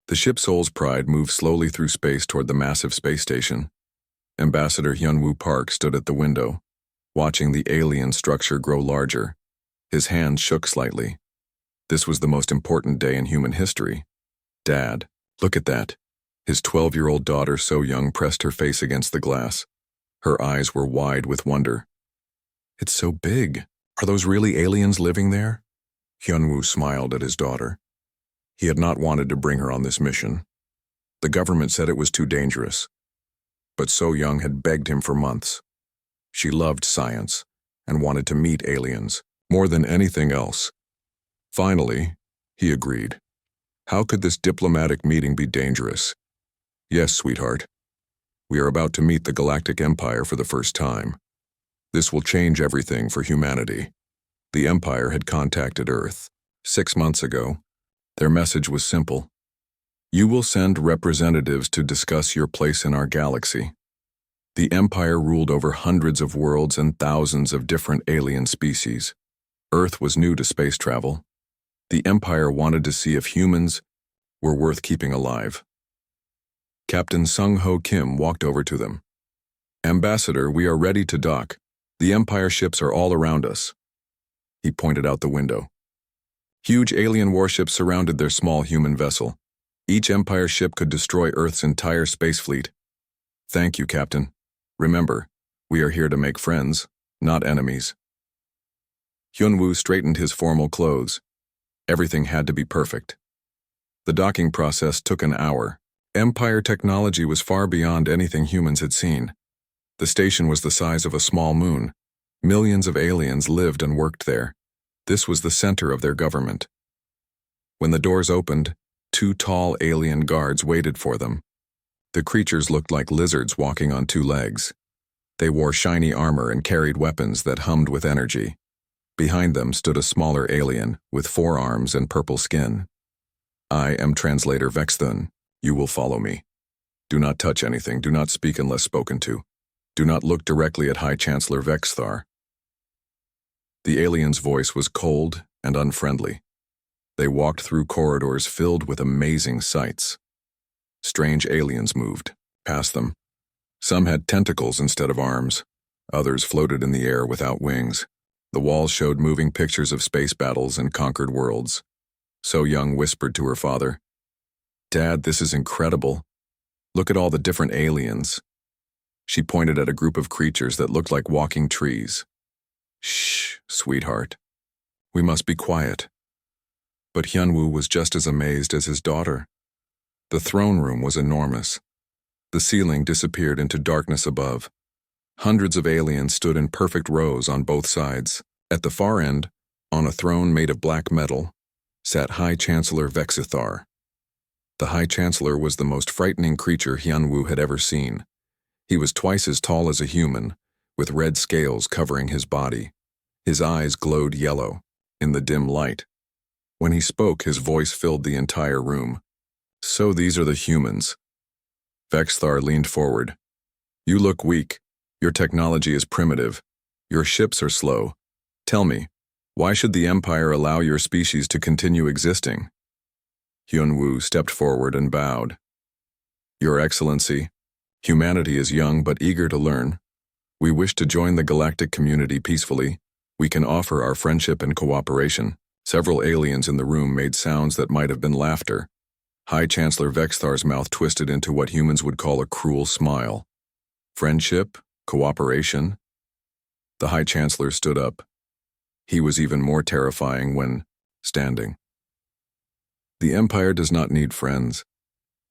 The ship Seoul's Pride moved slowly through space toward the massive space station. Ambassador Hyunwoo Park stood at the window, watching the alien structure grow larger. His hand shook slightly. This was the most important day in human history. Dad, look at that. His 12-year-old daughter, so young, pressed her face against the glass. Her eyes were wide with wonder. It's so big. Are those really aliens living there? Hyunwoo smiled at his daughter. He had not wanted to bring her on this mission. The government said it was too dangerous. But So Young had begged him for months. She loved science and wanted to meet aliens more than anything else. Finally, he agreed. How could this diplomatic meeting be dangerous? Yes, sweetheart. We are about to meet the Galactic Empire for the first time. This will change everything for humanity. The Empire had contacted Earth 6 months ago. Their message was simple. You will send representatives to discuss your place in our galaxy. The Empire ruled over hundreds of worlds and thousands of different alien species. Earth was new to space travel. The Empire wanted to see if humans were worth keeping alive. Captain Sung-Ho Kim walked over to them. Ambassador, we are ready to dock. The Empire ships are all around us. He pointed out the window. Huge alien warships surrounded their small human vessel. Each Empire ship could destroy Earth's entire space fleet. Thank you, Captain. Remember, we are here to make friends, not enemies. Hyunwoo straightened his formal clothes. Everything had to be perfect. The docking process took an hour. Empire technology was far beyond anything humans had seen. The station was the size of a small moon. Millions of aliens lived and worked there. This was the center of their government. When the doors opened, 2 tall alien guards waited for them. The creatures looked like lizards walking on 2 legs. They wore shiny armor and carried weapons that hummed with energy. Behind them stood a smaller alien with 4 arms and purple skin. I am Translator Vexthun. You will follow me. Do not touch anything. Do not speak unless spoken to. Do not look directly at High Chancellor Vexthar. The alien's voice was cold and unfriendly. They walked through corridors filled with amazing sights. Strange aliens moved past them. Some had tentacles instead of arms. Others floated in the air without wings. The walls showed moving pictures of space battles and conquered worlds. So Young whispered to her father, Dad, this is incredible. Look at all the different aliens. She pointed at a group of creatures that looked like walking trees. Shh, sweetheart. We must be quiet. But Hyunwoo was just as amazed as his daughter. The throne room was enormous. The ceiling disappeared into darkness above. Hundreds of aliens stood in perfect rows on both sides. At the far end, on a throne made of black metal, sat High Chancellor Vexithar. The High Chancellor was the most frightening creature Hyunwoo had ever seen. He was twice as tall as a human, with red scales covering his body. His eyes glowed yellow in the dim light. When he spoke, his voice filled the entire room. So these are the humans. Vexthar leaned forward. You look weak. Your technology is primitive. Your ships are slow. Tell me, why should the Empire allow your species to continue existing? Hyunwoo stepped forward and bowed. Your Excellency, humanity is young but eager to learn. We wish to join the galactic community peacefully. We can offer our friendship and cooperation. Several aliens in the room made sounds that might have been laughter. High Chancellor Vexthar's mouth twisted into what humans would call a cruel smile. Friendship? Cooperation? The High Chancellor stood up. He was even more terrifying when standing. The Empire does not need friends.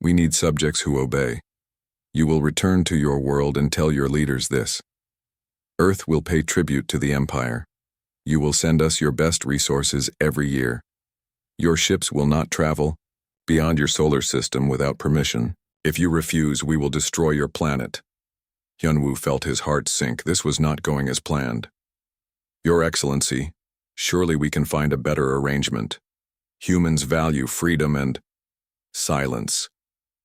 We need subjects who obey. You will return to your world and tell your leaders this. Earth will pay tribute to the Empire. You will send us your best resources every year. Your ships will not travel beyond your solar system without permission. If you refuse, we will destroy your planet. Hyunwoo felt his heart sink. This was not going as planned. Your Excellency, surely we can find a better arrangement. Humans value freedom and silence.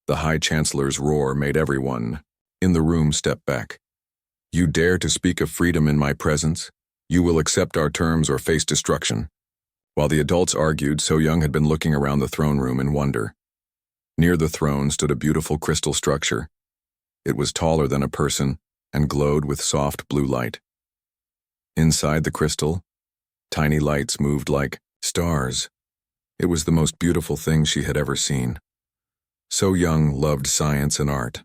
The High Chancellor's roar made everyone in the room step back. You dare to speak of freedom in my presence? You will accept our terms or face destruction. While the adults argued, So Young had been looking around the throne room in wonder. Near the throne stood a beautiful crystal structure. It was taller than a person and glowed with soft blue light. Inside the crystal, tiny lights moved like stars. It was the most beautiful thing she had ever seen. So Young loved science and art.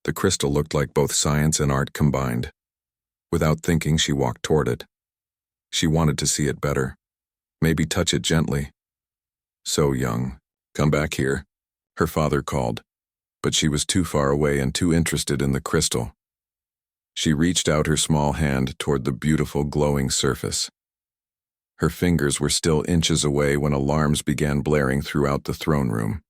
The crystal looked like both science and art combined. Without thinking, she walked toward it. She wanted to see it better. Maybe touch it gently. So Young, come back here, her father called, but she was too far away and too interested in the crystal. She reached out her small hand toward the beautiful glowing surface. Her fingers were still inches away when alarms began blaring throughout the throne room.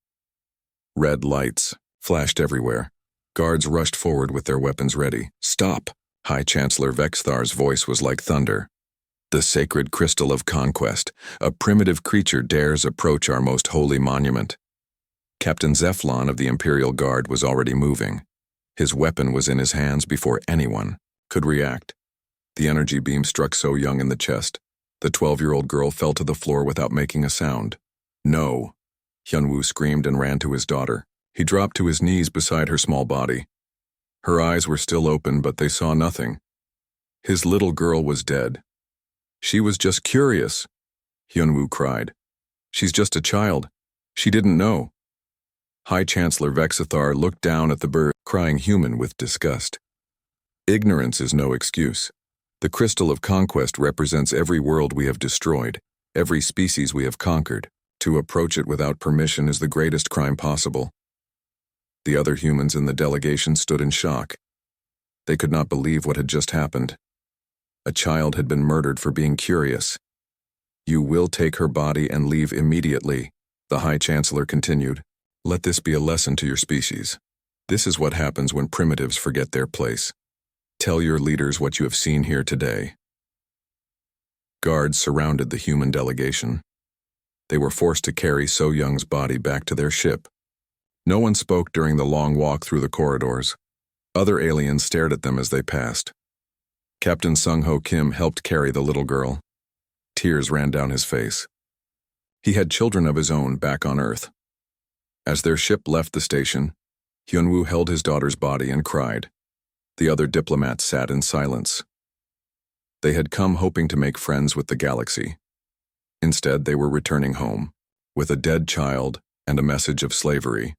Red lights flashed everywhere. Guards rushed forward with their weapons ready. Stop! High Chancellor Vexthar's voice was like thunder. The sacred crystal of conquest. A primitive creature dares approach our most holy monument. Captain Zephlon of the Imperial Guard was already moving. His weapon was in his hands before anyone could react. The energy beam struck So Young in the chest. The 12-year-old girl fell to the floor without making a sound. No! Hyunwoo screamed and ran to his daughter. He dropped to his knees beside her small body. Her eyes were still open, but they saw nothing. His little girl was dead. She was just curious, Hyunwoo cried. She's just a child. She didn't know. High Chancellor Vexathar looked down at the bird, crying human with disgust. Ignorance is no excuse. The crystal of conquest represents every world we have destroyed, every species we have conquered. To approach it without permission is the greatest crime possible. The other humans in the delegation stood in shock. They could not believe what had just happened. A child had been murdered for being curious. You will take her body and leave immediately, the High Chancellor continued. Let this be a lesson to your species. This is what happens when primitives forget their place. Tell your leaders what you have seen here today. Guards surrounded the human delegation. They were forced to carry So Young's body back to their ship. No one spoke during the long walk through the corridors. Other aliens stared at them as they passed. Captain Sung-Ho Kim helped carry the little girl. Tears ran down his face. He had children of his own back on Earth. As their ship left the station, Hyunwoo held his daughter's body and cried. The other diplomats sat in silence. They had come hoping to make friends with the galaxy. Instead, they were returning home, with a dead child and a message of slavery.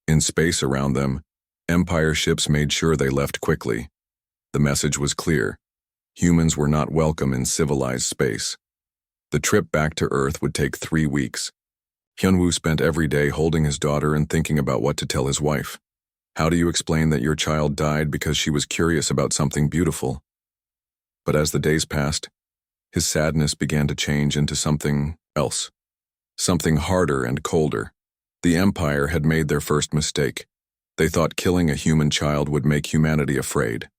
In space around them, Empire ships made sure they left quickly. The message was clear. Humans were not welcome in civilized space. The trip back to Earth would take 3 weeks. Hyunwoo spent every day holding his daughter and thinking about what to tell his wife. How do you explain that your child died because she was curious about something beautiful? But as the days passed, his sadness began to change into something else. Something harder and colder. The Empire had made their first mistake. They thought killing a human child would make humanity afraid.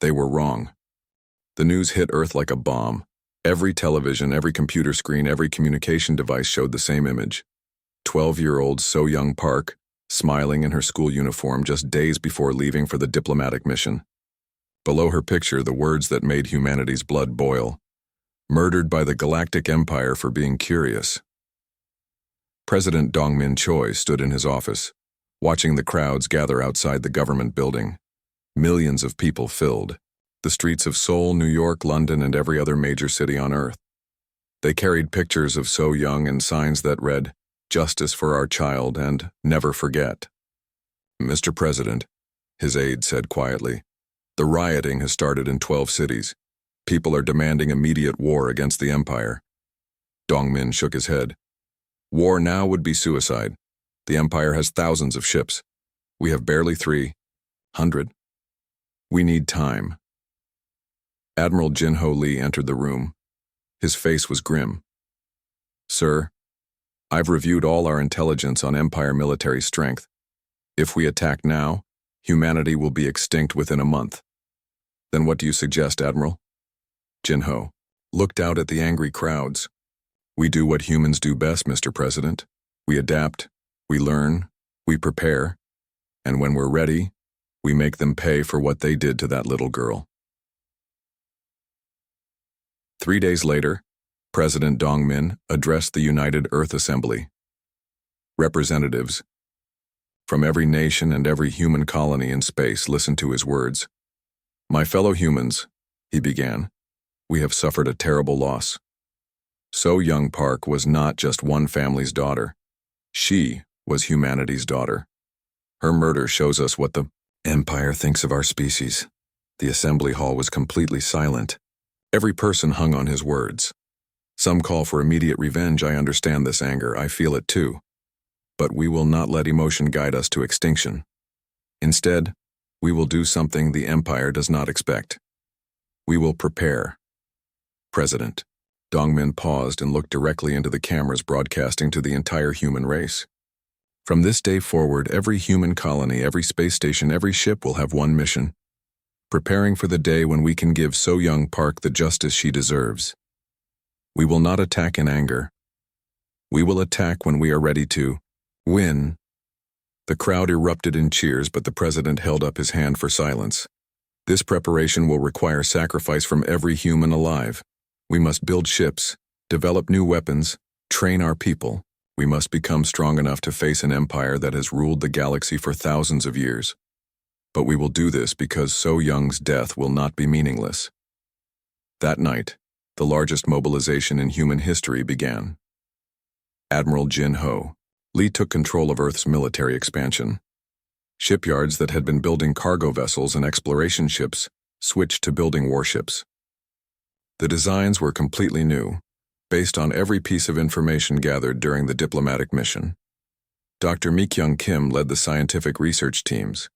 They were wrong. The news hit Earth like a bomb. Every television, every computer screen, every communication device showed the same image. 12-year-old So Young Park, smiling in her school uniform just days before leaving for the diplomatic mission. Below her picture, the words that made humanity's blood boil. Murdered by the Galactic Empire for being curious. President Dongmin Choi stood in his office, watching the crowds gather outside the government building. Millions of people filled the streets of Seoul, New York, London, and every other major city on Earth. They carried pictures of So Young and signs that read, "Justice for our child," and "Never forget." Mr. President, his aide said quietly, the rioting has started in 12 cities. People are demanding immediate war against the Empire. Dongmin shook his head. War now would be suicide. The Empire has thousands of ships. We have barely 300. We need time. Admiral Jin-Ho Lee entered the room. His face was grim. Sir, I've reviewed all our intelligence on Empire military strength. If we attack now, humanity will be extinct within a month. Then what do you suggest, Admiral? Jin-Ho looked out at the angry crowds. We do what humans do best, Mr. President. We adapt, we learn, we prepare, and when we're ready, we make them pay for what they did to that little girl. 3 days later, President Dongmin addressed the United Earth Assembly. Representatives, From every nation and every human colony in space listened to his words. "My fellow humans," he began, "we have suffered a terrible loss. So Young Park was not just one family's daughter. She was humanity's daughter. Her murder shows us what the Empire thinks of our species." The assembly hall was completely silent. Every person hung on his words. Some call for immediate revenge. I understand this anger. I feel it too. But we will not let emotion guide us to extinction. Instead, we will do something the Empire does not expect. We will prepare. President Dongmin paused and looked directly into the cameras broadcasting to the entire human race. From this day forward, every human colony, every space station, every ship will have one mission: preparing for the day when we can give So Young Park the justice she deserves. We will not attack in anger. We will attack when we are ready to win. The crowd erupted in cheers, but the president held up his hand for silence. This preparation will require sacrifice from every human alive. We must build ships, develop new weapons, train our people. We must become strong enough to face an empire that has ruled the galaxy for thousands of years. But we will do this because So Young's death will not be meaningless. That night, the largest mobilization in human history began. Admiral Jin Ho Lee took control of Earth's military expansion. Shipyards that had been building cargo vessels and exploration ships switched to building warships. The designs were completely new, based on every piece of information gathered during the diplomatic mission. Dr. Mi-kyung Kim led the scientific research teams.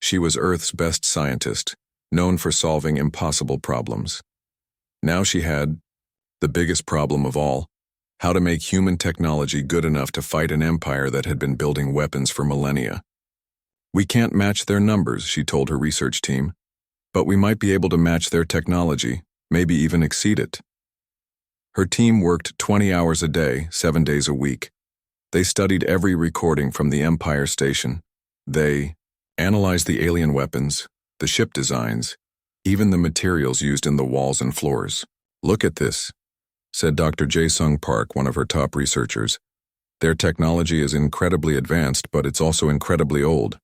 She was Earth's best scientist, known for solving impossible problems. Now she had the biggest problem of all: how to make human technology good enough to fight an empire that had been building weapons for millennia. "We can't match their numbers," she told her research team, "but we might be able to match their technology, maybe even exceed it." Her team worked 20 hours a day, 7 days a week. They studied every recording from the Empire station. They analyzed the alien weapons, the ship designs, even the materials used in the walls and floors. "Look at this," said Dr. Jae-sung Park, one of her top researchers. "Their technology is incredibly advanced, but it's also incredibly old.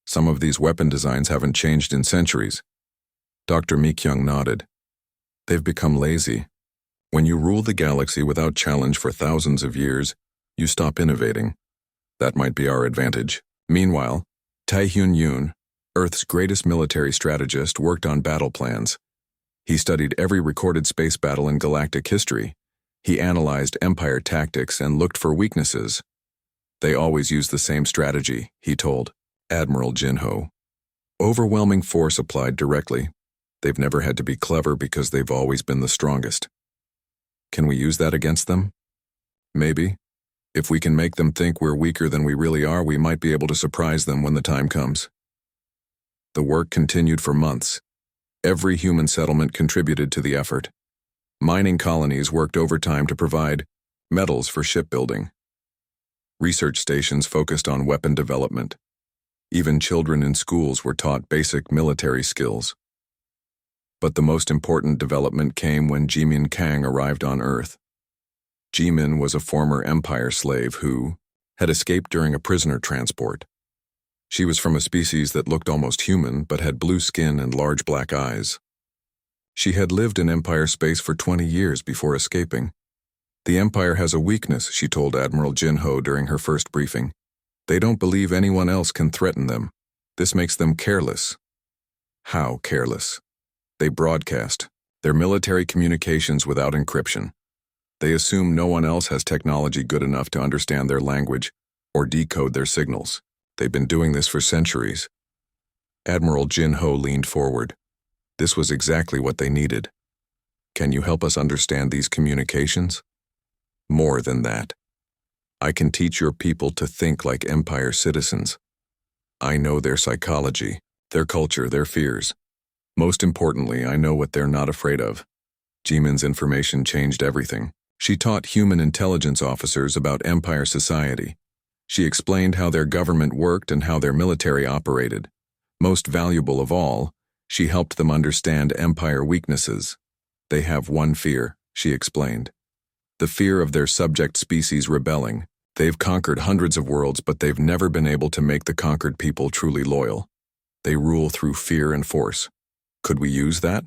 Some of these weapon designs haven't changed in centuries." Dr. Mi-kyung nodded. "They've become lazy. When you rule the galaxy without challenge for thousands of years, you stop innovating. That might be our advantage." Meanwhile, Tae-hyun Yoon, Earth's greatest military strategist, worked on battle plans. He studied every recorded space battle in galactic history. He analyzed Empire tactics and looked for weaknesses. "They always use the same strategy," he told Admiral Jin Ho. "Overwhelming force applied directly. They've never had to be clever because they've always been the strongest. Can we use that against them? Maybe. If we can make them think we're weaker than we really are, we might be able to surprise them when the time comes." The work continued for months. Every human settlement contributed to the effort. Mining colonies worked overtime to provide metals for shipbuilding. Research stations focused on weapon development. Even children in schools were taught basic military skills. But the most important development came when Jimin Kang arrived on Earth. Jimin was a former Empire slave who had escaped during a prisoner transport. She was from a species that looked almost human but had blue skin and large black eyes. She had lived in Empire space for 20 years before escaping. "The Empire has a weakness," she told Admiral Jin Ho during her first briefing. "They don't believe anyone else can threaten them. This makes them careless." How careless? They broadcast their military communications without encryption. They assume no one else has technology good enough to understand their language or decode their signals. They've been doing this for centuries. Admiral Jin Ho leaned forward. This was exactly what they needed. "Can you help us understand these communications?" "More than that. I can teach your people to think like Empire citizens. I know their psychology, their culture, their fears. Most importantly, I know what they're not afraid of." Jimin's information changed everything. She taught human intelligence officers about Empire society. She explained how their government worked and how their military operated. Most valuable of all, she helped them understand Empire weaknesses. "They have one fear," she explained. "The fear of their subject species rebelling. They've conquered hundreds of worlds, but they've never been able to make the conquered people truly loyal. They rule through fear and force. Could we use that?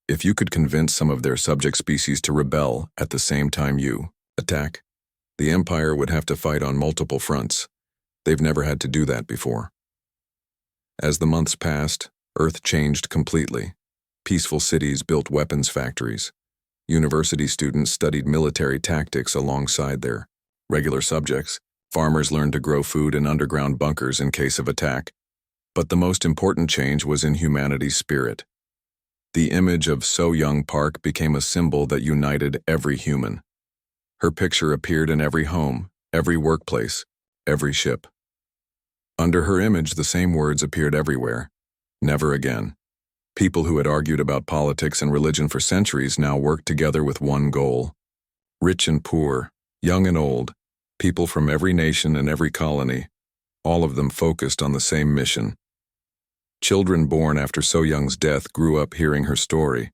If you could convince some of their subject species to rebel at the same time you attack, the Empire would have to fight on multiple fronts. They've never had to do that before. As the months passed, Earth changed completely. Peaceful cities built weapons factories. University students studied military tactics alongside their regular subjects. Farmers learned to grow food in underground bunkers in case of attack. But the most important change was in humanity's spirit. The image of So Young Park became a symbol that united every human. Her picture appeared in every home, every workplace, every ship. Under her image, the same words appeared everywhere. Never again. People who had argued about politics and religion for centuries now worked together with one goal. Rich and poor, young and old, people from every nation and every colony, all of them focused on the same mission. Children born after So Young's death grew up hearing her story.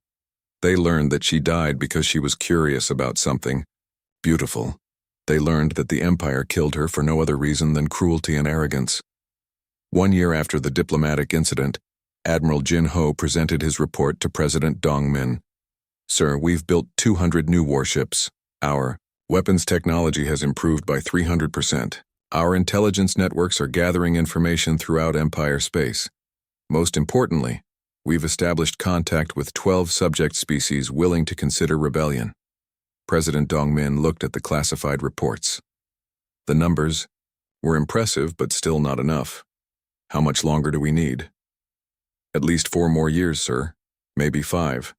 They learned that she died because she was curious about something beautiful. They learned that the Empire killed her for no other reason than cruelty and arrogance. 1 year after the diplomatic incident, Admiral Jin Ho presented his report to President Dong Min. "Sir, we've built 200 new warships. Our weapons technology has improved by 300%. Our intelligence networks are gathering information throughout Empire space. Most importantly, we've established contact with 12 subject species willing to consider rebellion." President Dong Min looked at the classified reports. The numbers were impressive, but still not enough. "How much longer do we need?" "At least 4 more years, sir. Maybe 5.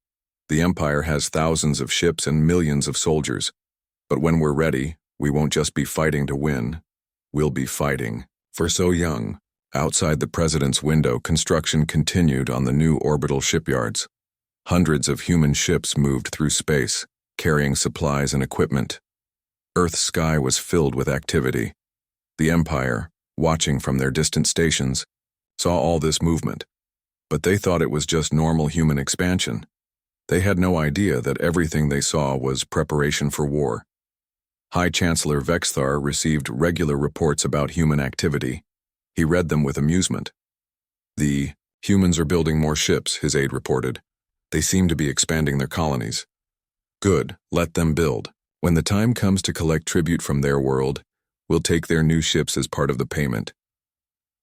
The Empire has thousands of ships and millions of soldiers. But when we're ready, we won't just be fighting to win. We'll be fighting for So Young." Outside the president's window, construction continued on the new orbital shipyards. Hundreds of human ships moved through space, carrying supplies and equipment. Earth's sky was filled with activity. The Empire, watching from their distant stations, saw all this movement. But they thought it was just normal human expansion. They had no idea that everything they saw was preparation for war. High Chancellor Vexthar received regular reports about human activity. He read them with amusement. "The humans are building more ships," his aide reported. "They seem to be expanding their colonies." "Good, let them build. When the time comes to collect tribute from their world, we'll take their new ships as part of the payment."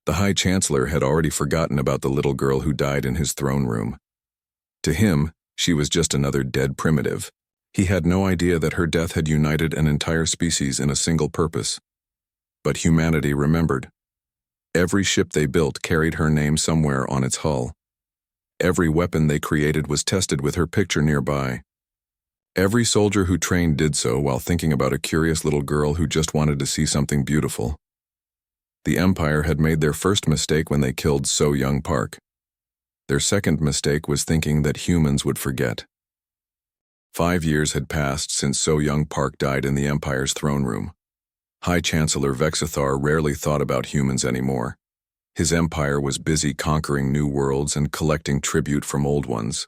The High Chancellor had already forgotten about the little girl who died in his throne room. To him, she was just another dead primitive. He had no idea that her death had united an entire species in a single purpose. But humanity remembered. Every ship they built carried her name somewhere on its hull. Every weapon they created was tested with her picture nearby. Every soldier who trained did so while thinking about a curious little girl who just wanted to see something beautiful. The Empire had made their first mistake when they killed So Young Park. Their second mistake was thinking that humans would forget. 5 years had passed since So Young Park died in the Empire's throne room. High Chancellor Vexithar rarely thought about humans anymore. His empire was busy conquering new worlds and collecting tribute from old ones.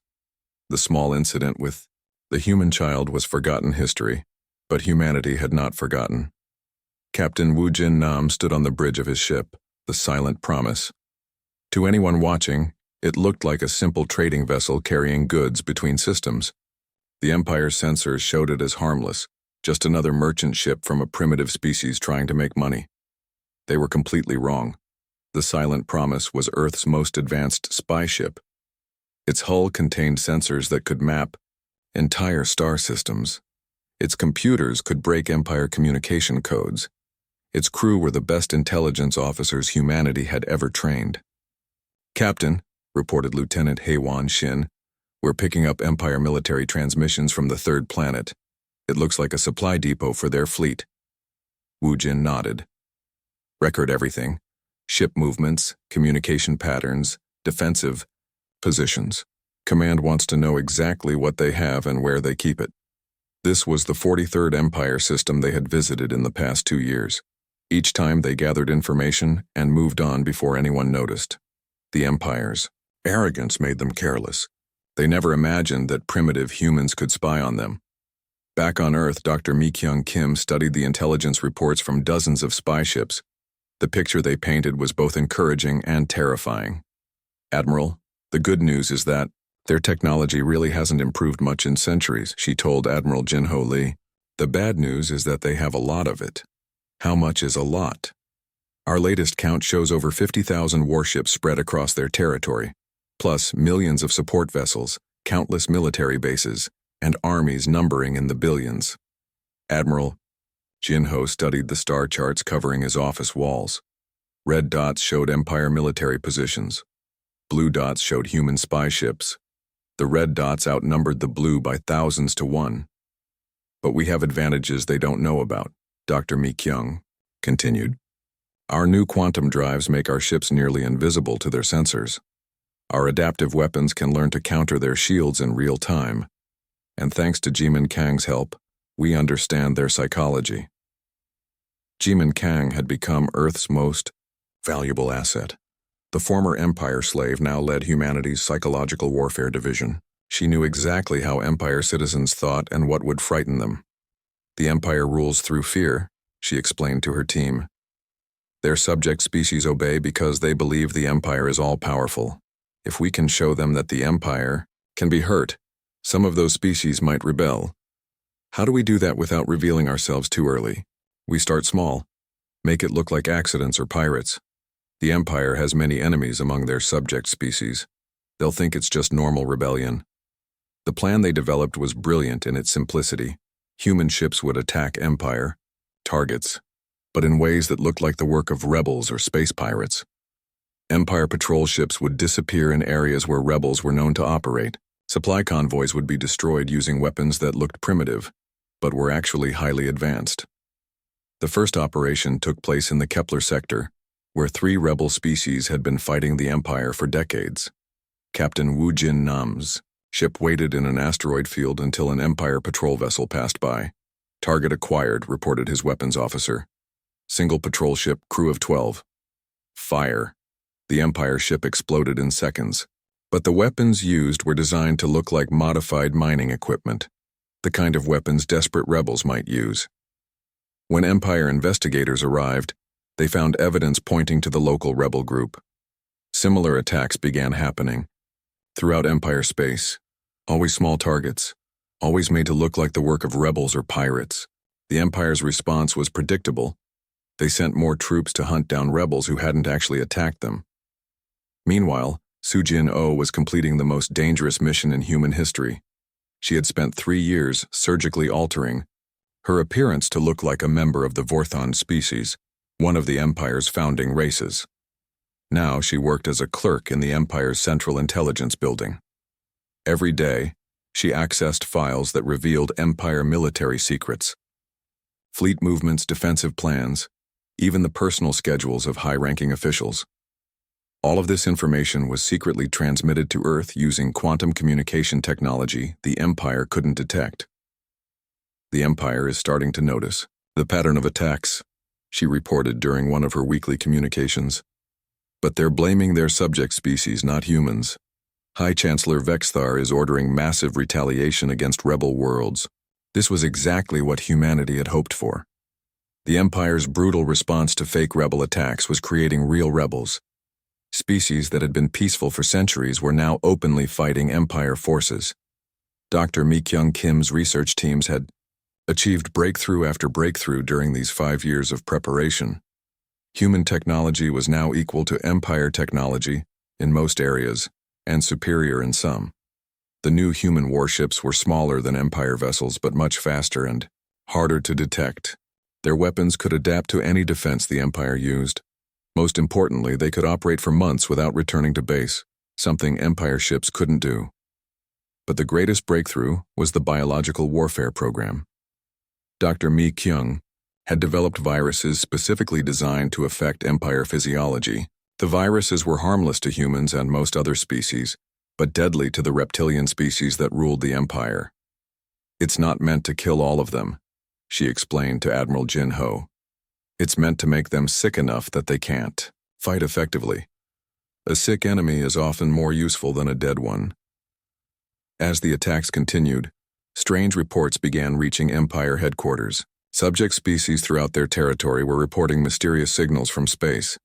The small incident with the human child was forgotten history, but humanity had not forgotten. Captain Wu Jin Nam stood on the bridge of his ship, the Silent Promise. To anyone watching, it looked like a simple trading vessel carrying goods between systems. The Empire's sensors showed it as harmless, just another merchant ship from a primitive species trying to make money. They were completely wrong. The Silent Promise was Earth's most advanced spy ship. Its hull contained sensors that could map entire star systems. Its computers could break Empire communication codes. Its crew were the best intelligence officers humanity had ever trained. "Captain," reported Lieutenant Heiwan Shin, "we're picking up Empire military transmissions from the third planet. It looks like a supply depot for their fleet." Wu Jin nodded. "Record everything. Ship movements, communication patterns, defensive positions. Command wants to know exactly what they have and where they keep it." This was the 43rd Empire system they had visited in the past 2 years. Each time they gathered information and moved on before anyone noticed. The Empire's arrogance made them careless. They never imagined that primitive humans could spy on them. Back on Earth, Dr. Mi-kyung Kim studied the intelligence reports from dozens of spy ships. The picture they painted was both encouraging and terrifying. "Admiral, the good news is that their technology really hasn't improved much in centuries," she told Admiral Jin-ho Lee. "The bad news is that they have a lot of it." "How much is a lot?" "Our latest count shows over 50,000 warships spread across their territory, plus millions of support vessels, countless military bases, and armies numbering in the billions." Admiral Jin-ho studied the star charts covering his office walls. Red dots showed Empire military positions. Blue dots showed human spy ships. The red dots outnumbered the blue by thousands to one. "But we have advantages they don't know about," Dr. Mi-kyung continued. "Our new quantum drives make our ships nearly invisible to their sensors. Our adaptive weapons can learn to counter their shields in real time. And thanks to Jimin Kang's help, we understand their psychology." Jimin Kang had become Earth's most valuable asset. The former Empire slave now led humanity's psychological warfare division. She knew exactly how Empire citizens thought and what would frighten them. "The Empire rules through fear," she explained to her team. "Their subject species obey because they believe the Empire is all-powerful. If we can show them that the Empire can be hurt, some of those species might rebel. How do we do that without revealing ourselves too early? We start small, make it look like accidents or pirates. The Empire has many enemies among their subject species. They'll think it's just normal rebellion." The plan they developed was brilliant in its simplicity. Human ships would attack Empire targets, but in ways that looked like the work of rebels or space pirates. Empire patrol ships would disappear in areas where rebels were known to operate. Supply convoys would be destroyed using weapons that looked primitive, but were actually highly advanced. The first operation took place in the Kepler sector, where 3 rebel species had been fighting the Empire for decades. Captain Wu Jin Nam's ship waited in an asteroid field until an Empire patrol vessel passed by. "Target acquired," reported his weapons officer. "Single patrol ship, crew of 12. Fire." The Empire ship exploded in seconds. But the weapons used were designed to look like modified mining equipment, the kind of weapons desperate rebels might use. When Empire investigators arrived, they found evidence pointing to the local rebel group. Similar attacks began happening throughout Empire space, always small targets, always made to look like the work of rebels or pirates. The Empire's response was predictable. They sent more troops to hunt down rebels who hadn't actually attacked them. Meanwhile, Su Jin-oh was completing the most dangerous mission in human history. She had spent 3 years surgically altering her appearance to look like a member of the Vorthon species, one of the Empire's founding races. Now she worked as a clerk in the Empire's Central Intelligence Building. Every day, she accessed files that revealed Empire military secrets, fleet movements, defensive plans, even the personal schedules of high-ranking officials. All of this information was secretly transmitted to Earth using quantum communication technology the Empire couldn't detect. "The Empire is starting to notice the pattern of attacks," she reported during one of her weekly communications. "But they're blaming their subject species, not humans. High Chancellor Vexthar is ordering massive retaliation against rebel worlds. This was exactly what humanity had hoped for. The Empire's brutal response to fake rebel attacks was creating real rebels. Species that had been peaceful for centuries were now openly fighting Empire forces. Dr. Mi-kyung Kim's research teams had achieved breakthrough after breakthrough during these 5 years of preparation. Human technology was now equal to Empire technology in most areas, and superior in some. The new human warships were smaller than Empire vessels but much faster and harder to detect. Their weapons could adapt to any defense the Empire used. Most importantly, they could operate for months without returning to base, something Empire ships couldn't do. But the greatest breakthrough was the biological warfare program. Dr. Mi-kyung had developed viruses specifically designed to affect Empire physiology. The viruses were harmless to humans and most other species, but deadly to the reptilian species that ruled the Empire. "It's not meant to kill all of them," she explained to Admiral Jin-ho. "It's meant to make them sick enough that they can't fight effectively. A sick enemy is often more useful than a dead one." As the attacks continued, Strange reports began reaching Empire headquarters. Subject species throughout their territory were reporting mysterious signals from space.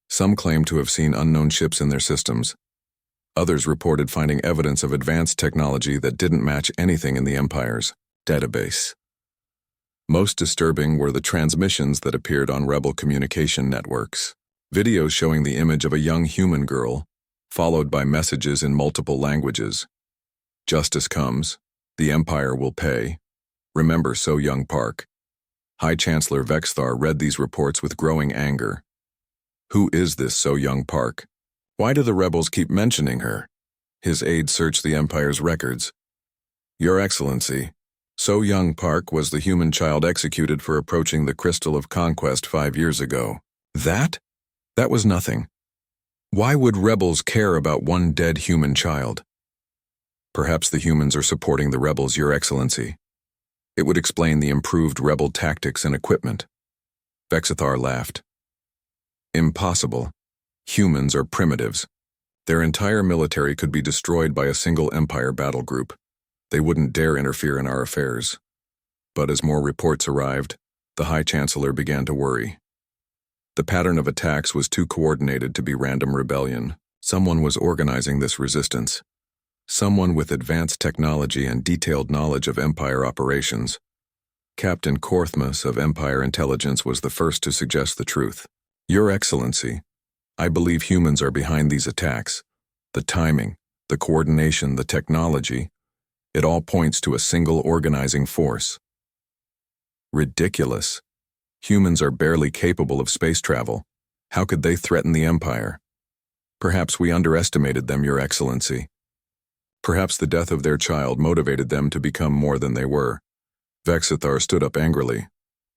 Some claimed to have seen unknown ships in their systems. Others reported finding evidence of advanced technology that didn't match anything in the Empire's database. Most disturbing were the transmissions that appeared on rebel communication networks. Videos showing the image of a young human girl, followed by messages in multiple languages. Justice comes. The Empire will pay. Remember So Young Park. High Chancellor Vexthar read these reports with growing anger. Who is this So Young Park? Why do the rebels keep mentioning her? His aide searched the Empire's records. Your Excellency, So Young Park was the human child executed for approaching the Crystal of Conquest 5 years ago. That? That was nothing. Why would rebels care about one dead human child? Perhaps the humans are supporting the rebels, Your Excellency. It would explain the improved rebel tactics and equipment. Vexithar laughed. Impossible. Humans are primitives. Their entire military could be destroyed by a single Empire battle group. They wouldn't dare interfere in our affairs. But as more reports arrived, the High Chancellor began to worry. The pattern of attacks was too coordinated to be random rebellion. Someone was organizing this resistance. Someone with advanced technology and detailed knowledge of Empire operations. Captain Korthmas of Empire Intelligence was the first to suggest the truth. Your Excellency, I believe humans are behind these attacks. The timing, the coordination, the technology, it all points to a single organizing force. Ridiculous. Humans are barely capable of space travel. How could they threaten the Empire? Perhaps we underestimated them, Your Excellency. Perhaps the death of their child motivated them to become more than they were. Vexithar stood up angrily.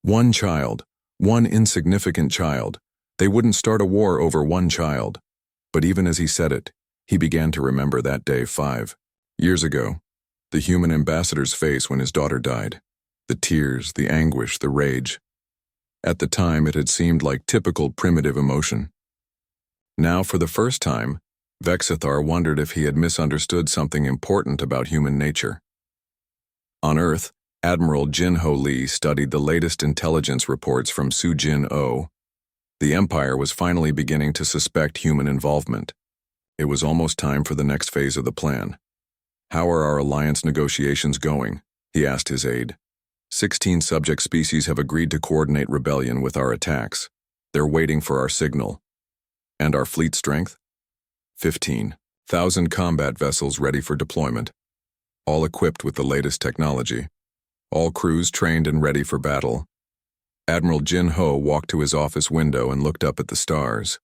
One child, one insignificant child. They wouldn't start a war over one child. But even as he said it, he began to remember that day 5 years ago. The human ambassador's face when his daughter died. The tears, the anguish, the rage. At the time, it had seemed like typical primitive emotion. Now, for the first time, Vexithar wondered if he had misunderstood something important about human nature. On Earth, Admiral Jin-Ho Lee studied the latest intelligence reports from Su-Jin-O. The Empire was finally beginning to suspect human involvement. It was almost time for the next phase of the plan. How are our alliance negotiations going? He asked his aide. 16 subject species have agreed to coordinate rebellion with our attacks. They're waiting for our signal. And our fleet strength? 15,000 combat vessels ready for deployment. All equipped with the latest technology. All crews trained and ready for battle. Admiral Jin-Ho walked to his office window and looked up at the stars.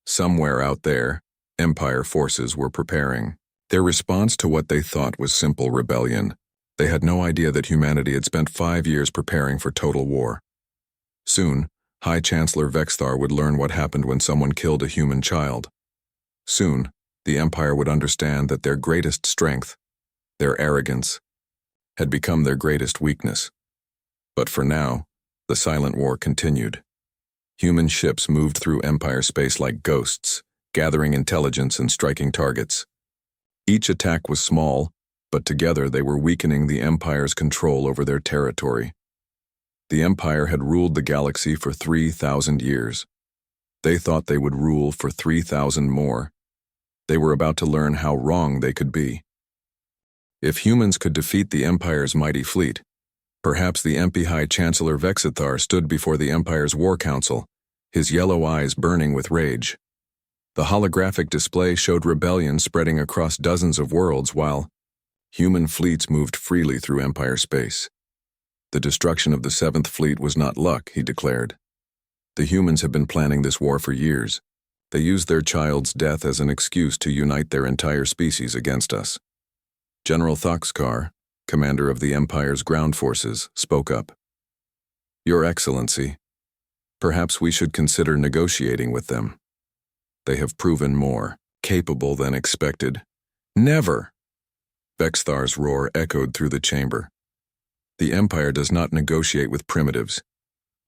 Somewhere out there, Empire forces were preparing. Their response to what they thought was simple rebellion. They had no idea that humanity had spent 5 years preparing for total war. Soon, High Chancellor Vexthar would learn what happened when someone killed a human child. Soon, the Empire would understand that their greatest strength, their arrogance, had become their greatest weakness. But for now, the silent war continued. Human ships moved through Empire space like ghosts, gathering intelligence and striking targets. Each attack was small, but together they were weakening the Empire's control over their territory. The Empire had ruled the galaxy for 3,000 years. They thought they would rule for 3,000 more. They were about to learn how wrong they could be. If humans could defeat the Empire's mighty fleet, perhaps the MP High Chancellor Vexithar stood before the Empire's War Council, his yellow eyes burning with rage. The holographic display showed rebellion spreading across dozens of worlds while human fleets moved freely through Empire space. The destruction of the 7th Fleet was not luck, he declared. The humans have been planning this war for years. They used their child's death as an excuse to unite their entire species against us. General Thoxkar, commander of the Empire's ground forces, spoke up. Your Excellency, perhaps we should consider negotiating with them. They have proven more capable than expected. Never! Vexthar's roar echoed through the chamber. The Empire does not negotiate with primitives.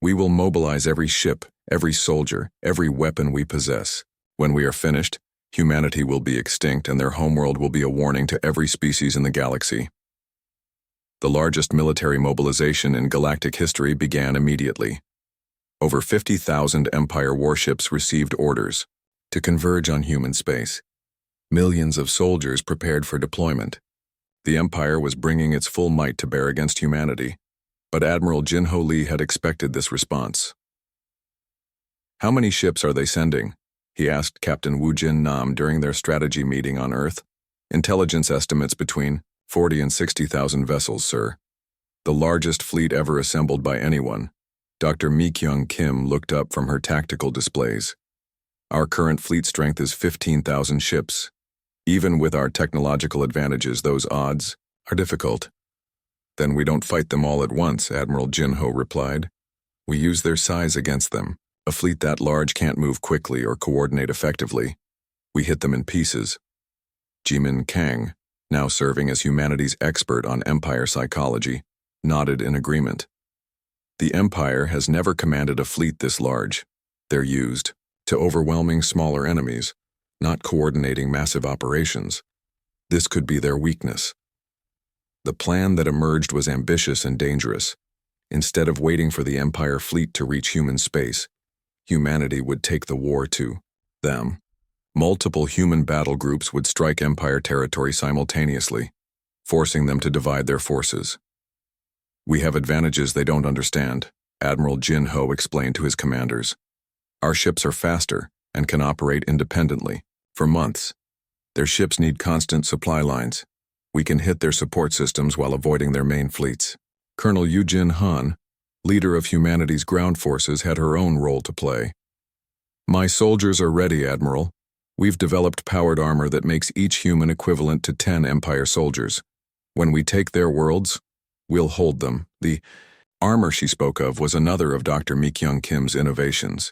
We will mobilize every ship, every soldier, every weapon we possess. When we are finished, humanity will be extinct and their homeworld will be a warning to every species in the galaxy. The largest military mobilization in galactic history began immediately. Over 50,000 Empire warships received orders to converge on human space. Millions of soldiers prepared for deployment. The Empire was bringing its full might to bear against humanity, but Admiral Jin-Ho Lee had expected this response. "How many ships are they sending?" he asked Captain Wu Jin Nam during their strategy meeting on Earth. "Intelligence estimates between 40 and 60,000 vessels, sir. The largest fleet ever assembled by anyone." Dr. Mi-kyung Kim looked up from her tactical displays. "Our current fleet strength is 15,000 ships. Even with our technological advantages, those odds are difficult." "Then we don't fight them all at once," Admiral Jin-Ho replied. "We use their size against them. A fleet that large can't move quickly or coordinate effectively. We hit them in pieces." Jimin Kang, now serving as humanity's expert on Empire psychology, nodded in agreement. "The Empire has never commanded a fleet this large. They're used to overwhelming smaller enemies, not coordinating massive operations. This could be their weakness." The plan that emerged was ambitious and dangerous. Instead of waiting for the Empire fleet to reach human space, humanity would take the war to them. Multiple human battle groups would strike Empire territory simultaneously, forcing them to divide their forces. "We have advantages they don't understand," Admiral Jin-Ho explained to his commanders. "Our ships are faster and can operate independently for months. Their ships need constant supply lines. We can hit their support systems while avoiding their main fleets." Colonel Yu-Jin Han, leader of humanity's ground forces, had her own role to play. "My soldiers are ready, Admiral. We've developed powered armor that makes each human equivalent to 10 Empire soldiers. When we take their worlds, we'll hold them." The armor she spoke of was another of Dr. Mi-kyung Kim's innovations.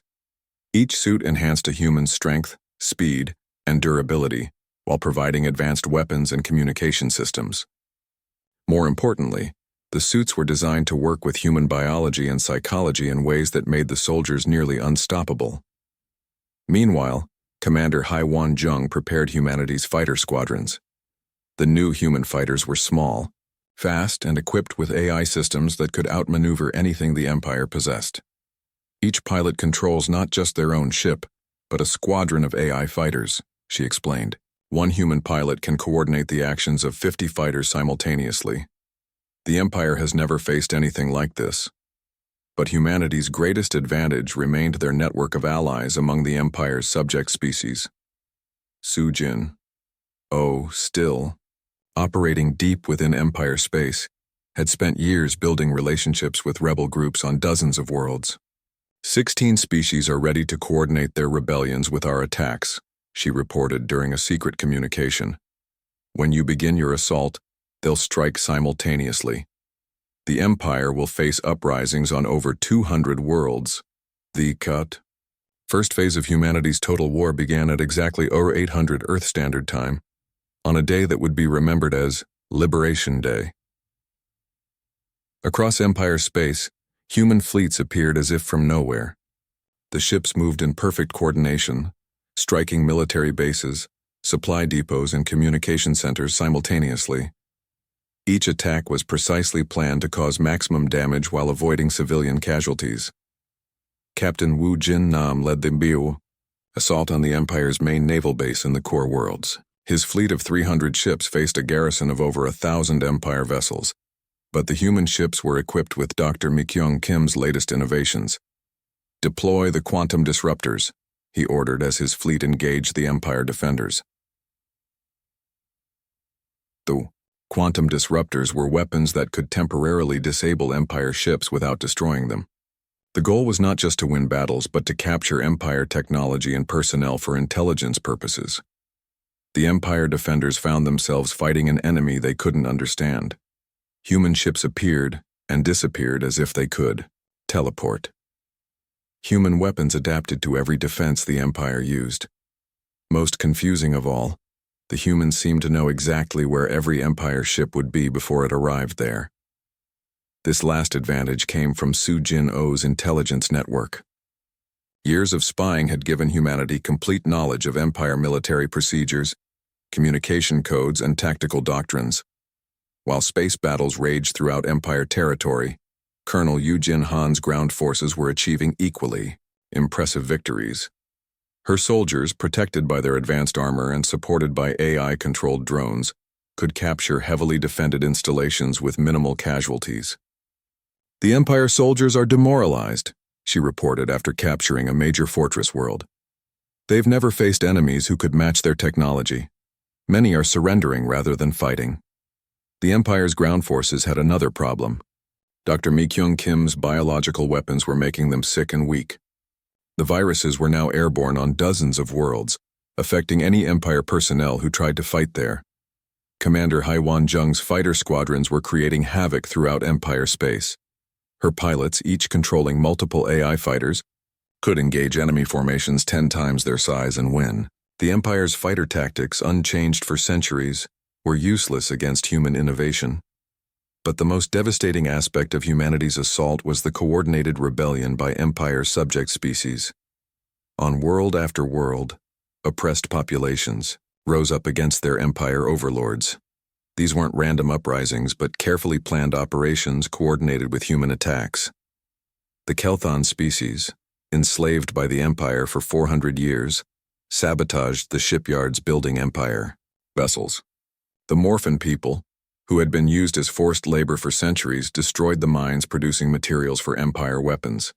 Each suit enhanced a human's strength, speed, and durability, while providing advanced weapons and communication systems. More importantly, the suits were designed to work with human biology and psychology in ways that made the soldiers nearly unstoppable. Meanwhile, Commander Haiwan Jung prepared humanity's fighter squadrons. The new human fighters were small, fast, and equipped with AI systems that could outmaneuver anything the Empire possessed. Each pilot controls not just their own ship, but a squadron of AI fighters, she explained. One human pilot can coordinate the actions of 50 fighters simultaneously. The Empire has never faced anything like this. But humanity's greatest advantage remained their network of allies among the Empire's subject species. Sujin, still, operating deep within Empire space, had spent years building relationships with rebel groups on dozens of worlds. 16 species are ready to coordinate their rebellions with our attacks, she reported during a secret communication. When you begin your assault, they'll strike simultaneously. The Empire will face uprisings on over 200 worlds. The first phase of humanity's total war began at exactly 0800 Earth Standard Time, on a day that would be remembered as Liberation Day. Across Empire space, human fleets appeared as if from nowhere. The ships moved in perfect coordination, striking military bases, supply depots, and communication centers simultaneously. Each attack was precisely planned to cause maximum damage while avoiding civilian casualties. Captain Wu Jin Nam led the BU assault on the Empire's main naval base in the core worlds. His fleet of 300 ships faced a garrison of over 1,000 Empire vessels, but the human ships were equipped with Dr. Mi-kyung Kim's latest innovations. "Deploy the quantum disruptors," he ordered as his fleet engaged the Empire defenders. The quantum disruptors were weapons that could temporarily disable Empire ships without destroying them. The goal was not just to win battles, but to capture Empire technology and personnel for intelligence purposes. The Empire defenders found themselves fighting an enemy they couldn't understand. Human ships appeared and disappeared as if they could teleport. Human weapons adapted to every defense the Empire used. Most confusing of all, the humans seemed to know exactly where every Empire ship would be before it arrived there. This last advantage came from Su Jin-O's intelligence network. Years of spying had given humanity complete knowledge of Empire military procedures, communication codes, and tactical doctrines. While space battles raged throughout Empire territory, Colonel Eugene Han's ground forces were achieving equally impressive victories. Her soldiers, protected by their advanced armor and supported by AI-controlled drones, could capture heavily defended installations with minimal casualties. "The Empire soldiers are demoralized," she reported after capturing a major fortress world. "They've never faced enemies who could match their technology. Many are surrendering rather than fighting." The Empire's ground forces had another problem. Dr. Mi-kyung Kim's biological weapons were making them sick and weak. The viruses were now airborne on dozens of worlds, affecting any Empire personnel who tried to fight there. Commander Haiwan Jung's fighter squadrons were creating havoc throughout Empire space. Her pilots, each controlling multiple AI fighters, could engage enemy formations 10 times their size and win. The Empire's fighter tactics, unchanged for centuries, were useless against human innovation. But the most devastating aspect of humanity's assault was the coordinated rebellion by Empire subject species. On world after world, oppressed populations rose up against their Empire overlords. These weren't random uprisings, but carefully planned operations coordinated with human attacks. The Kelthon species, enslaved by the Empire for 400 years, sabotaged the shipyards building Empire vessels. The Morphin people, who had been used as forced labor for centuries, destroyed the mines producing materials for Empire weapons.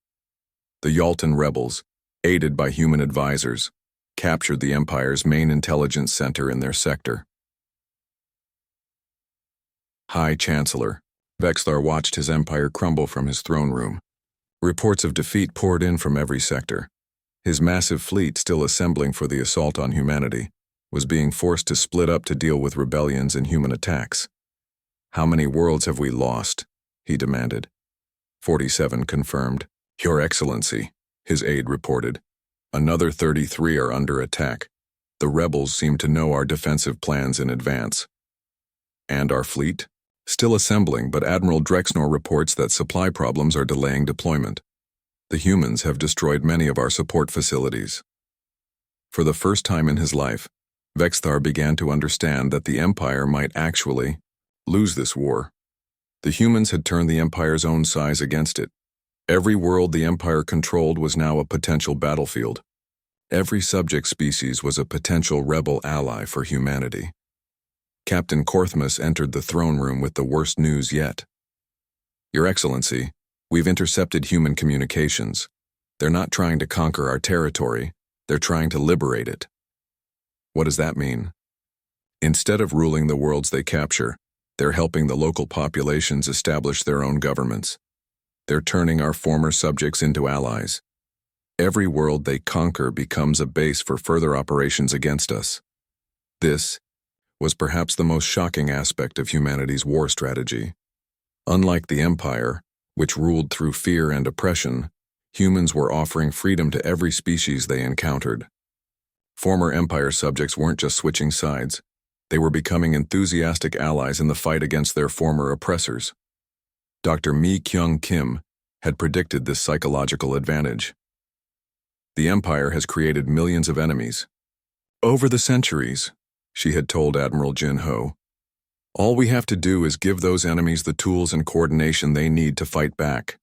The Yaltan rebels, aided by human advisors, captured the Empire's main intelligence center in their sector. High Chancellor Vexthar watched his empire crumble from his throne room. Reports of defeat poured in from every sector. His massive fleet, still assembling for the assault on humanity, was being forced to split up to deal with rebellions and human attacks. "How many worlds have we lost?" he demanded. 47 confirmed. "Your Excellency," his aide reported. "Another 33 are under attack. The rebels seem to know our defensive plans in advance." "And our fleet?" "Still assembling, but Admiral Drexnor reports that supply problems are delaying deployment. The humans have destroyed many of our support facilities." For the first time in his life, Vexthar began to understand that the Empire might actually lose this war. The humans had turned the Empire's own size against it. Every world the Empire controlled was now a potential battlefield. Every subject species was a potential rebel ally for humanity. Captain Korthmus entered the throne room with the worst news yet. "Your Excellency, we've intercepted human communications. They're not trying to conquer our territory, they're trying to liberate it." "What does that mean?" "Instead of ruling the worlds they capture, they're helping the local populations establish their own governments. They're turning our former subjects into allies. Every world they conquer becomes a base for further operations against us." This was perhaps the most shocking aspect of humanity's war strategy. Unlike the Empire, which ruled through fear and oppression, humans were offering freedom to every species they encountered. Former Empire subjects weren't just switching sides. They were becoming enthusiastic allies in the fight against their former oppressors. Dr. Mi-kyung Kim had predicted this psychological advantage. "The Empire has created millions of enemies. Over the centuries," she had told Admiral Jin Ho, "all we have to do is give those enemies the tools and coordination they need to fight back."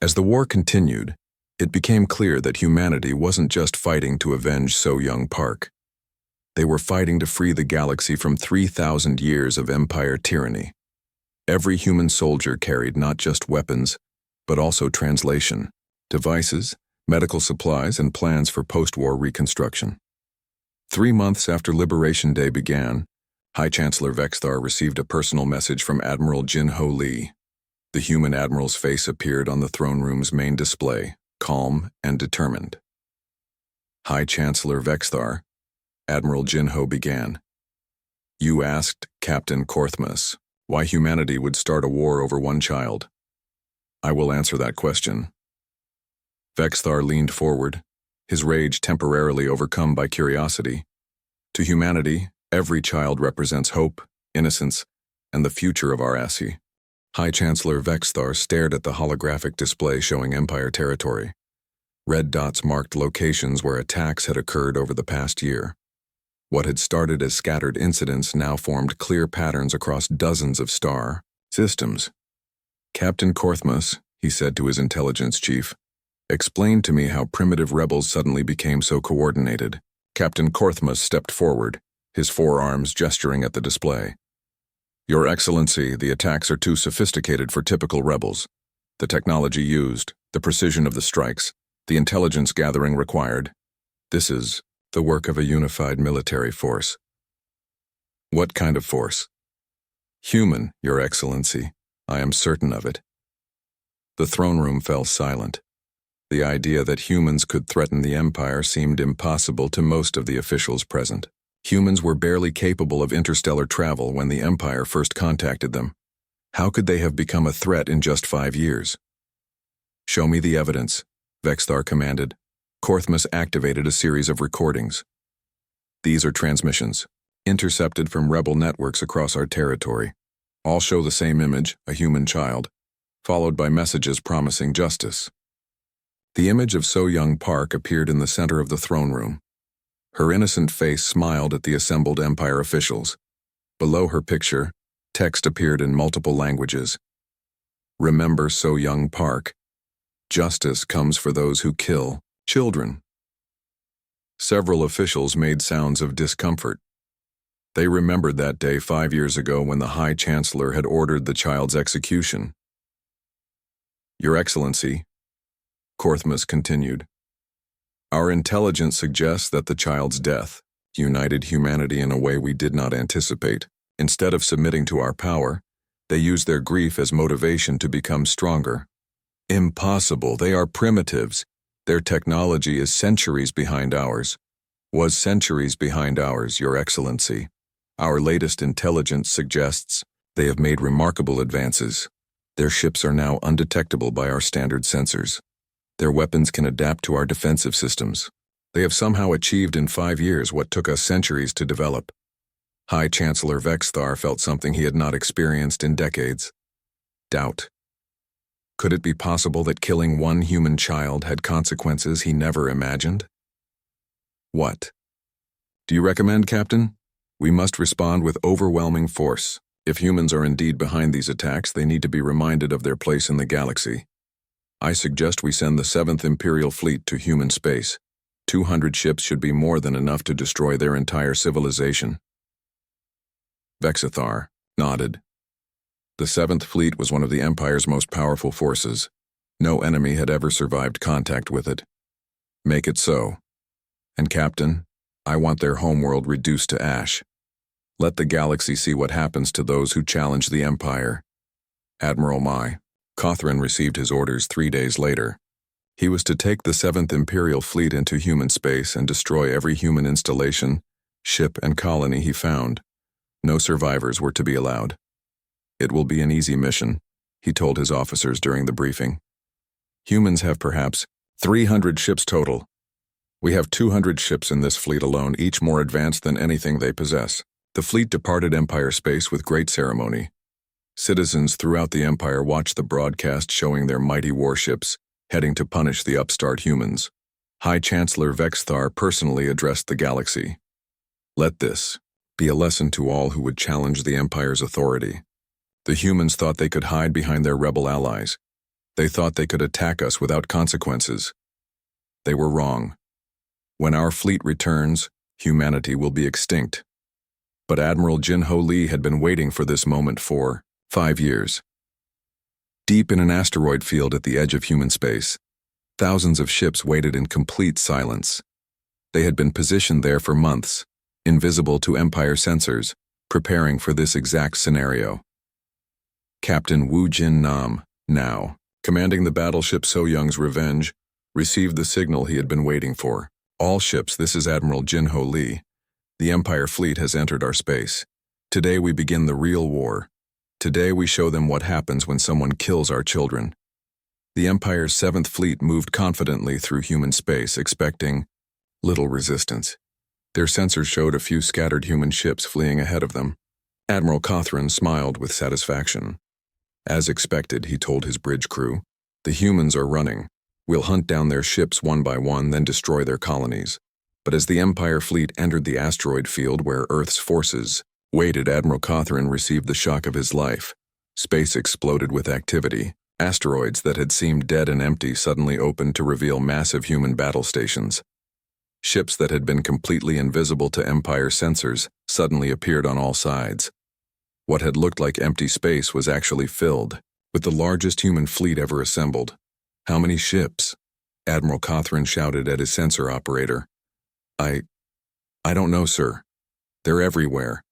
As the war continued, it became clear that humanity wasn't just fighting to avenge So Young Park. They were fighting to free the galaxy from 3,000 years of Empire tyranny. Every human soldier carried not just weapons, but also translation, devices, medical supplies, and plans for post-war reconstruction. 3 months after Liberation Day began, High Chancellor Vexthar received a personal message from Admiral Jin Ho Lee. The human admiral's face appeared on the throne room's main display, calm and determined. "High Chancellor Vexthar," Admiral Jin Ho began. "You asked Captain Korthmus why humanity would start a war over one child. I will answer that question." Vexthar leaned forward, his rage temporarily overcome by curiosity. To humanity, every child represents hope, innocence, and the future of our ASI. High Chancellor Vexthar stared at the holographic display showing Empire territory. Red dots marked locations where attacks had occurred over the past year. What had started as scattered incidents now formed clear patterns across dozens of star systems. "Captain Korthmus," he said to his intelligence chief, "explain to me how primitive rebels suddenly became so coordinated." Captain Korthmus stepped forward, his forearms gesturing at the display. "Your Excellency, the attacks are too sophisticated for typical rebels. The technology used, the precision of the strikes, the intelligence gathering required. This is the work of a unified military force." "What kind of force?" "Human, Your Excellency. I am certain of it." The throne room fell silent. The idea that humans could threaten the Empire seemed impossible to most of the officials present. Humans were barely capable of interstellar travel when the Empire first contacted them. How could they have become a threat in just 5 years? "Show me the evidence," Vexthar commanded. Korthmus activated a series of recordings. "These are transmissions, intercepted from rebel networks across our territory. All show the same image, a human child, followed by messages promising justice." The image of So-Young Park appeared in the center of the throne room. Her innocent face smiled at the assembled Empire officials. Below her picture, text appeared in multiple languages. "Remember So-Young Park. Justice comes for those who kill children." Several officials made sounds of discomfort. They remembered that day 5 years ago when the High Chancellor had ordered the child's execution. "Your Excellency," Korthmus continued, "our intelligence suggests that the child's death united humanity in a way we did not anticipate. Instead of submitting to our power, they used their grief as motivation to become stronger." "Impossible, they are primitives. Their technology is centuries behind ours." "Was centuries behind ours, Your Excellency. Our latest intelligence suggests they have made remarkable advances. Their ships are now undetectable by our standard sensors. Their weapons can adapt to our defensive systems. They have somehow achieved in 5 years what took us centuries to develop." High Chancellor Vexthar felt something he had not experienced in decades: doubt. Could it be possible that killing one human child had consequences he never imagined? "What do you recommend, Captain?" "We must respond with overwhelming force. If humans are indeed behind these attacks, they need to be reminded of their place in the galaxy. I suggest we send the 7th Imperial Fleet to human space. 200 ships should be more than enough to destroy their entire civilization." Vexthar nodded. The 7th Fleet was one of the Empire's most powerful forces. No enemy had ever survived contact with it. "Make it so. And Captain, I want their homeworld reduced to ash. Let the galaxy see what happens to those who challenge the Empire." Admiral Mai Cothran received his orders 3 days later. He was to take the 7th Imperial Fleet into human space and destroy every human installation, ship, and colony he found. No survivors were to be allowed. "It will be an easy mission," he told his officers during the briefing. "Humans have perhaps 300 ships total. We have 200 ships in this fleet alone, each more advanced than anything they possess." The fleet departed Empire space with great ceremony. Citizens throughout the Empire watched the broadcast showing their mighty warships heading to punish the upstart humans. High Chancellor Vexthar personally addressed the galaxy. "Let this be a lesson to all who would challenge the Empire's authority. The humans thought they could hide behind their rebel allies. They thought they could attack us without consequences. They were wrong. When our fleet returns, humanity will be extinct." But Admiral Jinho Lee had been waiting for this moment for 5 years. Deep in an asteroid field at the edge of human space, thousands of ships waited in complete silence. They had been positioned there for months, invisible to Empire sensors, preparing for this exact scenario. Captain Wu Jin Nam, now commanding the battleship So-Young's Revenge, received the signal he had been waiting for. "All ships, this is Admiral Jinho Lee. The Empire fleet has entered our space. Today we begin the real war. Today we show them what happens when someone kills our children." The Empire's 7th Fleet moved confidently through human space, expecting little resistance. Their sensors showed a few scattered human ships fleeing ahead of them. Admiral Cothran smiled with satisfaction. "As expected," he told his bridge crew, "the humans are running. We'll hunt down their ships one by one, then destroy their colonies. But as the Empire fleet entered the asteroid field where Earth's forces waited, Admiral Cawthron received the shock of his life. Space exploded with activity. Asteroids that had seemed dead and empty suddenly opened to reveal massive human battle stations. Ships that had been completely invisible to Empire sensors suddenly appeared on all sides. What had looked like empty space was actually filled with the largest human fleet ever assembled. "How many ships?" Admiral Cawthron shouted at his sensor operator. I don't know, sir. They're everywhere.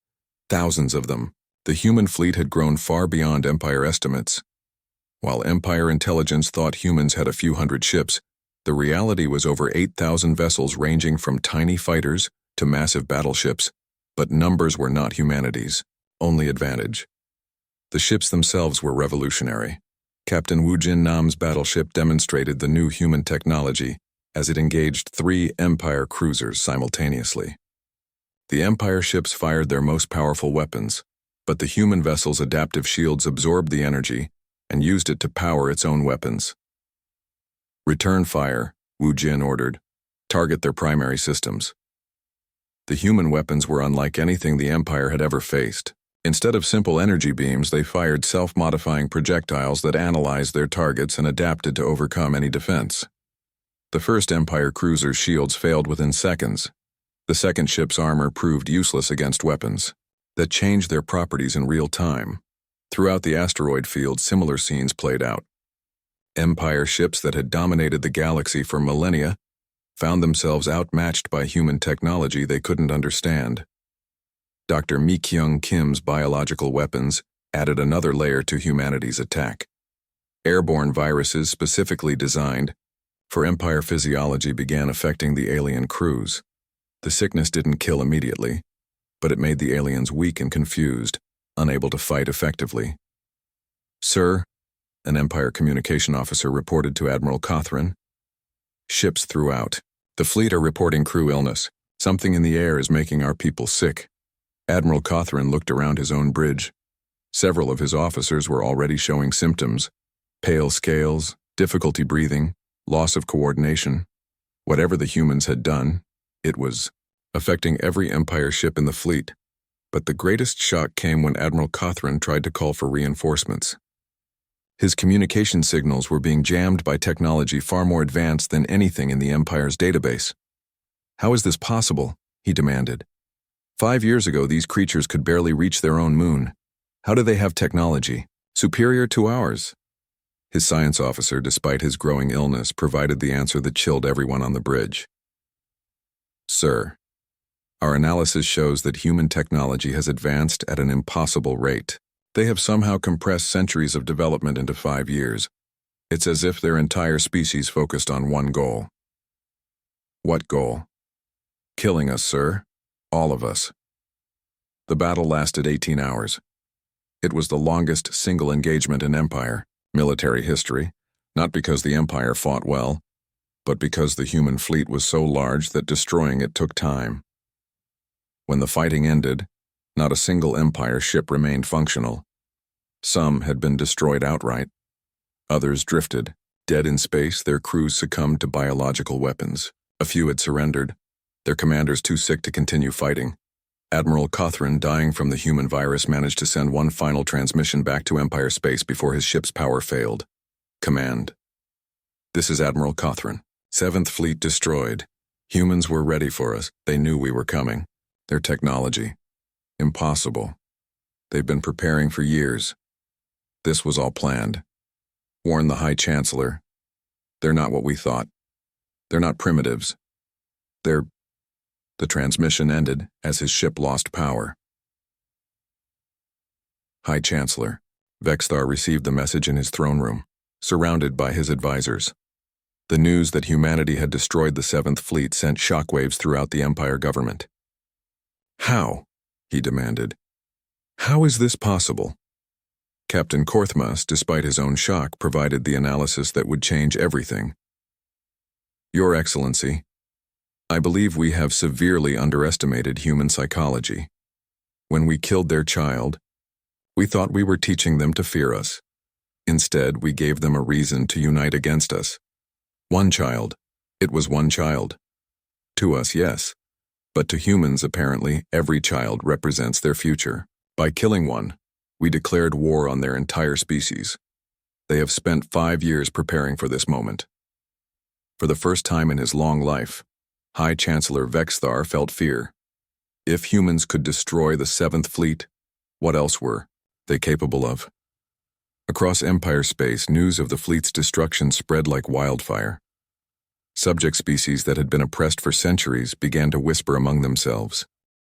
Thousands of them." The human fleet had grown far beyond Empire estimates. While Empire intelligence thought humans had a few hundred ships, the reality was over 8,000 vessels ranging from tiny fighters to massive battleships. But numbers were not humanity's only advantage. The ships themselves were revolutionary. Captain Wu Jin Nam's battleship demonstrated the new human technology as it engaged 3 Empire cruisers simultaneously. The Empire ships fired their most powerful weapons, but the human vessel's adaptive shields absorbed the energy and used it to power its own weapons. "Return fire," Wu Jin ordered. "Target their primary systems." The human weapons were unlike anything the Empire had ever faced. Instead of simple energy beams, they fired self-modifying projectiles that analyzed their targets and adapted to overcome any defense. The first Empire cruiser's shields failed within seconds. The second ship's armor proved useless against weapons that changed their properties in real time. Throughout the asteroid field, similar scenes played out. Empire ships that had dominated the galaxy for millennia found themselves outmatched by human technology they couldn't understand. Dr. Mi-kyung Kim's biological weapons added another layer to humanity's attack. Airborne viruses specifically designed for Empire physiology began affecting the alien crews. The sickness didn't kill immediately, but it made the aliens weak and confused, unable to fight effectively. "Sir," an Empire communication officer reported to Admiral Cawthron, "ships throughout the fleet are reporting crew illness. Something in the air is making our people sick." Admiral Cawthron looked around his own bridge. Several of his officers were already showing symptoms: pale scales, difficulty breathing, loss of coordination. Whatever the humans had done, it was affecting every Empire ship in the fleet. But the greatest shock came when Admiral Cawthron tried to call for reinforcements. His communication signals were being jammed by technology far more advanced than anything in the Empire's database. "How is this possible?" he demanded. 5 years ago, these creatures could barely reach their own moon. How do they have technology superior to ours? His science officer, despite his growing illness, provided the answer that chilled everyone on the bridge. "Sir, our analysis shows that human technology has advanced at an impossible rate. They have somehow compressed centuries of development into 5 years. It's as if their entire species focused on one goal." "What goal?" "Killing us, sir. All of us." The battle lasted 18 hours. It was the longest single engagement in Empire military history, not because the Empire fought well, but because the human fleet was so large that destroying it took time. When the fighting ended, not a single Empire ship remained functional. Some had been destroyed outright. Others drifted. Dead in space, their crews succumbed to biological weapons. A few had surrendered, their commanders too sick to continue fighting. Admiral Cawthron, dying from the human virus, managed to send one final transmission back to Empire space before his ship's power failed. "Command. This is Admiral Cawthron. 7th Fleet destroyed. Humans were ready for us. They knew we were coming. Their technology. Impossible. They've been preparing for years. This was all planned. Warn the High Chancellor. They're not what we thought. They're not primitives. They're..." The transmission ended as his ship lost power. High Chancellor. Vexthar received the message in his throne room, surrounded by his advisors. The news that humanity had destroyed the 7th Fleet sent shockwaves throughout the Empire government. "How?" he demanded. "How is this possible?" Captain Korthmas, despite his own shock, provided the analysis that would change everything. "Your Excellency, I believe we have severely underestimated human psychology. When we killed their child, we thought we were teaching them to fear us. Instead, we gave them a reason to unite against us. One child. It was one child. To us, yes. But to humans, apparently, every child represents their future. By killing one, we declared war on their entire species. They have spent 5 years preparing for this moment. For the first time in his long life, High Chancellor Vexthar felt fear. If humans could destroy the Seventh Fleet, what else were they capable of? Across Empire space, news of the fleet's destruction spread like wildfire. Subject species that had been oppressed for centuries began to whisper among themselves.